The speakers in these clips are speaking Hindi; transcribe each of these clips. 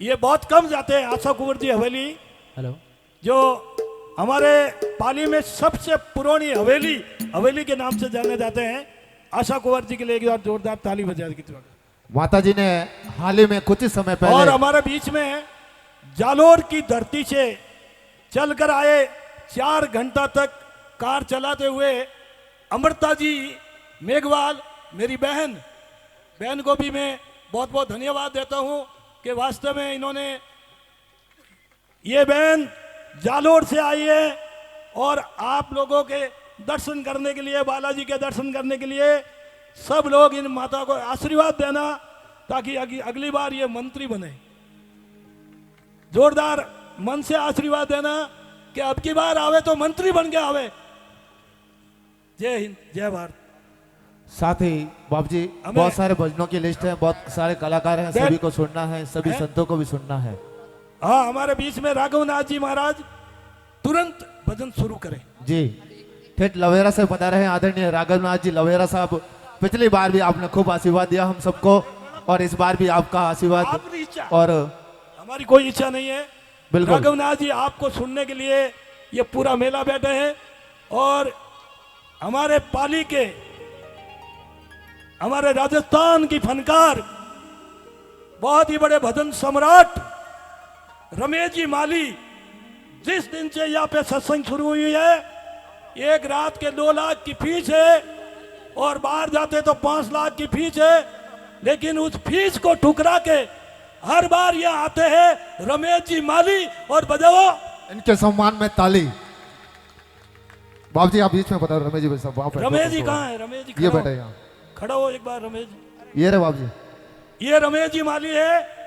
ये बहुत कम जाते हैं। आशा कुंवर जी हवेली, हेलो, जो हमारे पाली में सबसे पुरानी हवेली, हवेली के नाम से जाने जाते हैं। आशा कुंवर जी के लिए एक बार जोरदार ताली बजा दी। माता जी ने हाल ही में कुछ ही समय पहले और हमारे बीच में जालोर की धरती से चलकर आए 4 घंटा तक कार चलाते हुए अमृता जी मेघवाल, मेरी बहन को भी मैं बहुत बहुत धन्यवाद देता हूं कि वास्तव में इन्होंने, ये बहन जालोर से आई है और आप लोगों के दर्शन करने के लिए, बालाजी के दर्शन करने के लिए सब लोग इन माता को आशीर्वाद देना ताकि अगली बार ये मंत्री बने। जोरदार मन से आशीर्वाद देना कि अब की बार आवे तो मंत्री बन के आवे। जय हिंद, जय भारत। साथ ही बाबू जी बहुत सारे भजनों की लिस्ट है, बहुत सारे कलाकार हैं, सभी को सुनना है, सभी संतों को भी सुनना है। हाँ, हमारे बीच में राघवनाथ जी महाराज तुरंत भजन शुरू करें जी। ठेठ लवेरा से बता रहे हैं आदरणीय राघवनाथ जी लवेरा साहब, पिछली बार भी आपने खूब आशीर्वाद दिया हम सबको और इस बार भी आपका आशीर्वाद और हमारी कोई इच्छा नहीं है। बिल्कुल राघवनाथ जी आपको सुनने के लिए ये पूरा मेला बैठे हैं और हमारे पाली के, हमारे राजस्थान की फनकार, बहुत ही बड़े भजन सम्राट रमेश जी माली, जिस दिन से यहाँ पे सत्संग शुरू हुई है, एक रात के 2 लाख की फीस है और बाहर जाते तो 5 लाख की फीस है, लेकिन उस फीस को ठुकरा के हर बार ये आते हैं रमेश जी माली और बजाओ इनके सम्मान में ताली। बाबू जी आप बीच में बता रमेश जी साहब, वहां पे रमेश जी कहाँ है? रमेश जी ये बैठे यहाँ, खड़ा हो एक बार। रमेश जी, ये रहे बाबू जी, ये रमेश जी माली है।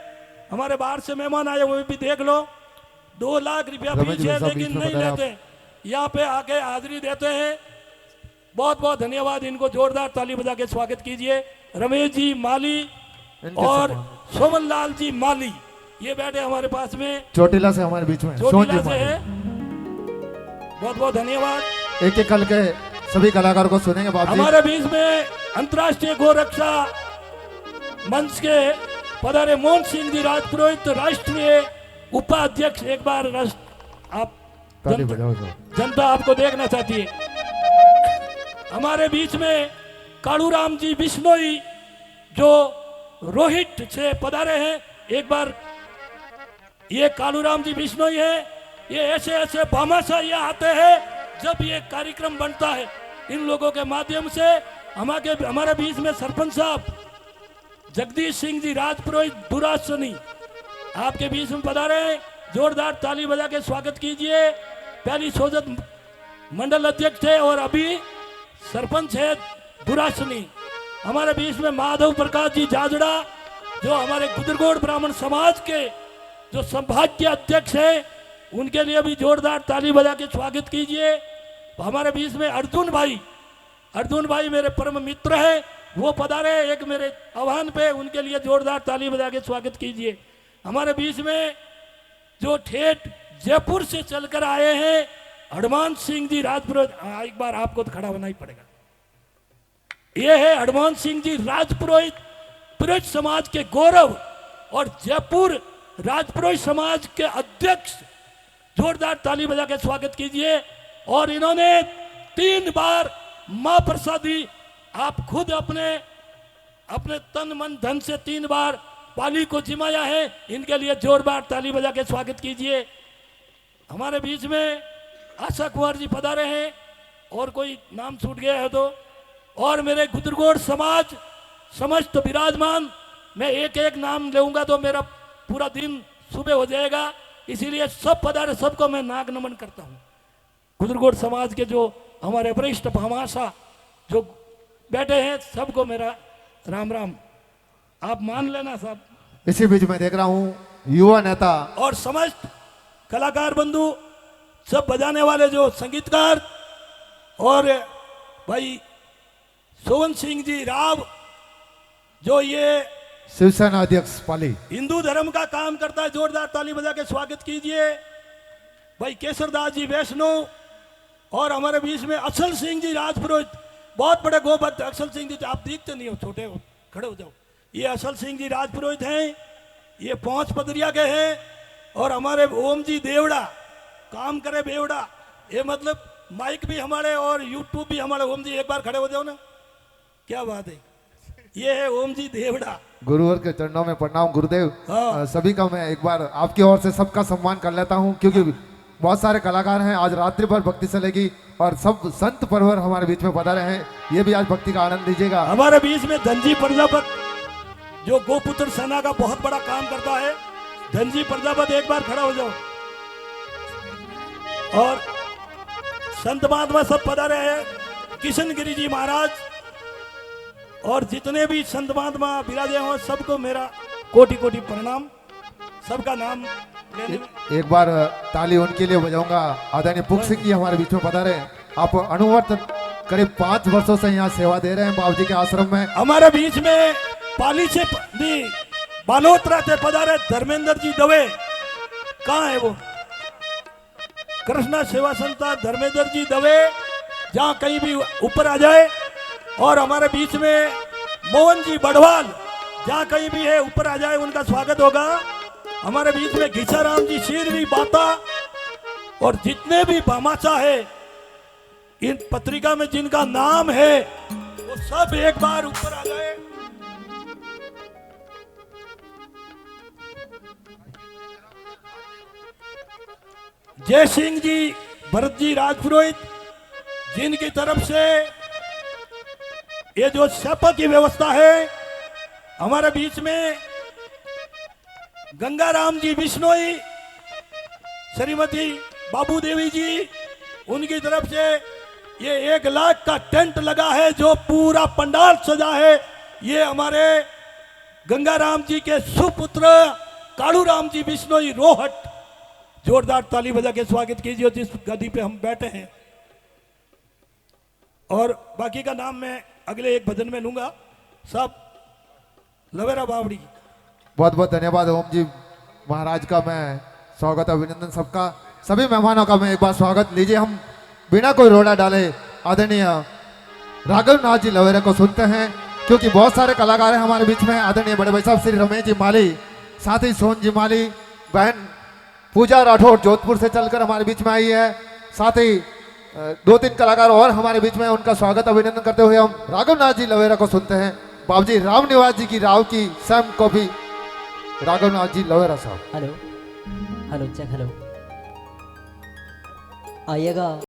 हमारे बाहर से मेहमान आए, वो भी देख लो। 2 लाख रुपया फीस है लेकिन नहीं लेते, यहाँ पे आके हाजिरी देते हैं। बहुत बहुत धन्यवाद, इनको जोरदार ताली बजा के स्वागत कीजिए। रमेश जी माली और सोमन लाल जी माली, ये बैठे हमारे पास में, चोटिला से हमारे बीच में चोटिला से है। बहुत बहुत धन्यवाद। एक एक कल के सभी कलाकारों को सुनेंगे बाबू जी। हमारे बीच में अंतर्राष्ट्रीय गोरक्षा मंच के पधारे मोहन सिंह जी राजपुरोहित, राष्ट्रीय उपाध्यक्ष। एक बार आप जनता आपको देखना चाहती है। हमारे बीच में कालूराम जी बिश्नोई जो रोहित से पधारे हैं, एक बार। ये कालूराम जी बिश्नोई है। ये ऐसे ऐसे भामाशाह यहाँ आते हैं जब ये कार्यक्रम बनता है। इन लोगों के माध्यम से हमारे बीच में सरपंच साहब जगदीश सिंह जी राजपुरोहित दुरासनी आपके बीच में पधारे हैं। जोरदार ताली बजा के स्वागत कीजिए। पहली सोजत मंडल अध्यक्ष थे और अभी सरपंच है दुरासनी। हमारे बीच में माधव प्रकाश जी जाजड़ा, जो हमारे गुदरगोड़ ब्राह्मण समाज के जो संभाग्य अध्यक्ष है, उनके लिए भी जोरदार ताली बजा के स्वागत कीजिए। हमारे बीच में अर्जुन भाई मेरे परम मित्र है, वो पधारे एक मेरे आह्वान पे, उनके लिए जोरदार ताली बजा के स्वागत कीजिए। हमारे बीच में जो ठेठ जयपुर से चलकर आए हैं हनुमान सिंह जी राजपुरोहित, एक बार आपको तो खड़ा होना ही पड़ेगा। ये है हनुमान सिंह जी राजपुरोहित, पुरोहित समाज के गौरव और जयपुर राजपुरोहित समाज के अध्यक्ष। जोरदार ताली बजा के स्वागत कीजिए। और इन्होंने 3 बार मां प्रसादी, आप खुद अपने तन मन धन से 3 बार पाली को जिमाया है। इनके लिए जोरदार ताली बजा के स्वागत कीजिए। हमारे बीच में आशा कुंवर जी पधारे हैं, और कोई नाम छूट गया है तो, और मेरे गुदरगोड़ समाज समस्त विराजमान। मैं एक एक नाम लूंगा तो मेरा पूरा दिन सुबह हो जाएगा, इसीलिए सब पधारे, सबको मैं नाग नमन करता हूँ। गुदरगोड़ समाज के जो हमारे वरिष्ठ भामाशाह जो बैठे हैं, सबको मेरा राम राम, आप मान लेना साहब। इसी बीच में देख रहा हूँ युवा नेता और समस्त कलाकार बंधु, सब बजाने वाले जो संगीतकार, और भाई सोवन सिंह जी राव, जो ये शिवसेना अध्यक्ष पाली, हिंदू धर्म का काम करता है। जोरदार ताली बजा के स्वागत कीजिए। भाई केसरदास जी वैष्णव, और हमारे बीच में असल सिंह जी राजपुरोहित, बहुत बड़े गोभक्त। असल सिंह जी, आप दिखते नहीं हो, छोटे हो, खड़े हो जाओ। ये असल सिंह जी राजपुरोहित हैं। ये 5 पदरिया के हैं और हमारे ओम जी देवड़ा काम करे बेवड़ा, ये मतलब माइक भी हमारे और यूट्यूब भी हमारे। ओम जी एक बार खड़े हो जाओ ना, क्या बात है। ये है ओम जी देवड़ा। गुरुवर के चरणों में प्रणाम गुरुदेव। हाँ। सभी का मैं एक बार आपकी ओर से सबका सम्मान कर लेता हूं, क्योंकि बहुत सारे कलाकार हैं। आज रात्रि भर भक्ति चलेगी और सब संत परवर हमारे बीच में पधारे हैं, ये भी आज भक्ति का आनंद लीजिएगा। हमारे बीच में धनजी प्रजापत जो गोपुत्र सेना का बहुत बड़ा काम करता है, धनजी प्रजापत एक बार खड़ा हो जाओ। और संत महात्मा सब पधारे हैं, किशन गिरी जी महाराज और जितने भी संत महात्मा विराजे हो सबको मेरा कोटि कोटि प्रणाम। सबका नाम लेने में एक बार ताली उनके लिए बजाऊंगा। आदरणीय पुख सिंह जी हमारे बीच में पधारे। आप अनुवर्त करीब 5 वर्षों से यहाँ सेवा दे रहे हैं बाबू जी के आश्रम में। हमारे बीच में पाली से बालोत्रा से पधारे धर्मेंद्र जी दवे। कहाँ है वो? कृष्णा सेवा संस्था धर्मेंद्र जी दवे, जहाँ कहीं भी ऊपर आ जाए। और हमारे बीच में मोहन जी बड़वाल, जहाँ कहीं भी है ऊपर आ जाए उनका स्वागत होगा। हमारे बीच में घिसाराम जी शीरवी बाता और जितने भी भामाचा है, इन पत्रिका में जिनका नाम है वो सब एक बार ऊपर आ जाए। जय सिंह जी, भरत जी राजपुरोहित, जिनकी तरफ से ये जो शपथ की व्यवस्था है, हमारे बीच में गंगाराम जी बिश्नोई, श्रीमती बाबू देवी जी, उनकी तरफ से ये 1 लाख का टेंट लगा है जो पूरा पंडाल सजा है। ये हमारे गंगाराम जी के सुपुत्र कालूराम जी बिश्नोई रोहट। जोरदार ताली बजा के स्वागत कीजिए जिस गद्दी पे हम बैठे हैं। और बाकी का नाम मैं अगले एक भजन में लूंगा। सब लवेरा बावड़ी। बहुत बहुत धन्यवाद ओम जी महाराज का। मैं स्वागत अभिनंदन सबका। सभी मेहमानों का मैं एक बार स्वागत लीजिए। हम बिना कोई रोड़ा डाले आदरणीय राघव नाथ जी लवेरा को सुनते हैं, क्योंकि बहुत सारे कलाकार हैं हमारे बीच में। आदरणीय बड़े भाई साहब श्री रमेश जी माली, साथ ही सोन जी माली, बहन पूजा राठौर जोधपुर से चलकर हमारे बीच में आई है। साथ ही 2-3 कलाकार और हमारे बीच में, उनका स्वागत अभिनंदन करते हुए हम राघव नाथ जी लवेरा को सुनते हैं। बाबूजी राम निवास जी की राव की सैम कॉपी राघव नाथ जी लवेरा साहब। हेलो हेलो चेक हेलो आइएगा।